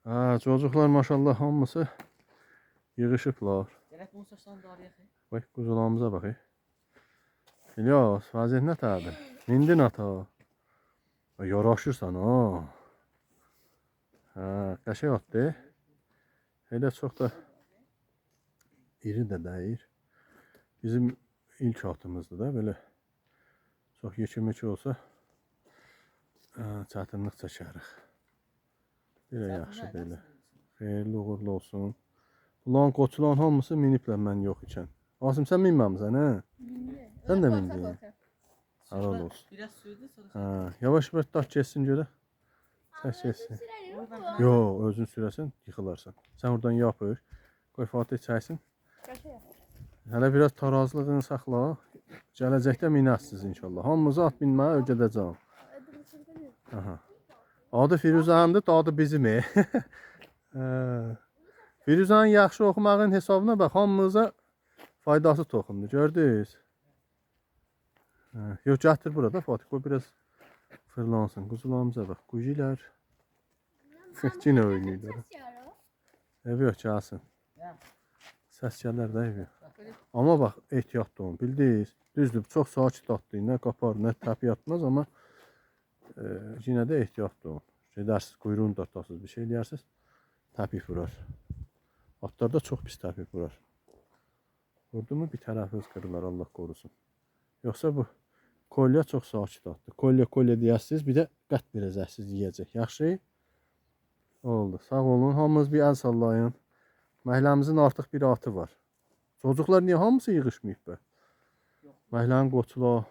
Ha, çocuklar maşallah hamısı yığışıblar. Gerek bunun saçlarını darıyaq. Bak kuzularımıza bak. İlyas, vaziyet ne tabi? Mindin ata. Yaraşırsan ha. Ha, qəşəng atdı. Elə çox da iri də deyil. Bizim ilk atımızdır da belə. Çox yekə-mekə olsa çətinlik çəkərik. Belə yaxşı belə. Xeyirli uğurlu olsun. Ulan qoçulan hamısı miniblər mən yox ikən. Asım sən minməmisən hə? Sən də mindin. Halal olsun. Biraz sürdü sonra. Ha, yavaş yavaş daş kessin görə. Səs kessin. Yo, özün sürəsən, yıxılarsan. Sən oradan yapır. Qoy Fatih çəksin. Hələ biraz tarazlığını saxla. Gələcəkdə minəsiz inşallah. Hamımızı at binməyə öyrədəcəm. Aha. Adı Firuzandır, dadı bizim. Firuzanın yaxşı oxumağın hesabına bax, hamımıza faydası toxundu. Gördünüz? Yox, gətir burada Fatih, qoy biraz fırlansın. Quzularımıza bax, quzular. Yenə oynayırlar. Ev yox, gəlsin. Səs gələr də ev yox. Amma bax, ehtiyatlı olun, bildiniz. Düzdür, çox sakit atdı, nə qapar, nə təpi atmaz, amma yenə də ehtiyatlı olun. Gedərsiniz, quyruğunu da tutasınız, bir şey eləyərsiniz, təpik vurar. Atlarda çox pis təpik vurar. Vurdu mu bir tərəfiniz qırılar, Allah qorusun. Yoxsa bu kolya çox sakit atdı. Kolya deyərsiniz, bir də qət verəcəksiniz, yeyəcək. Yaxşı? Oldu, sağ olun. Hamınız bir əl sallayın. Məhəlləmizin artıq bir atı var. Çocuklar niyə hamısı yığışmayıb be? Məhəllənin qoçula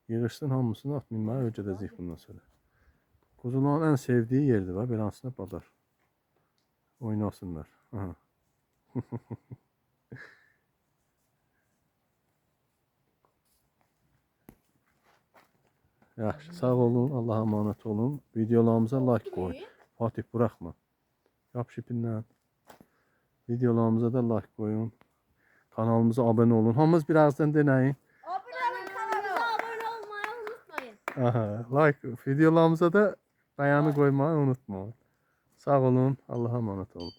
yığışsın, hamısını at minməyə öyrədəcək bundan sonra. Quzuların ən sevdiyi yerdir və belənsində badar. Oynasınlar. Aha. Yaxşı, sağ olun, Allah'a emanet olun. Videolarımıza like koy. Fatih bırakma. Yap şipindən. Videolarımıza da like koyun. Kanalımıza abone olun. Hamımız birazdan deneyin. Kanalımıza abone olmayı unutmayın. Aha, like videolarımıza da beğeni koymayı unutmayın. Sağ olun, Allah'a emanet olun.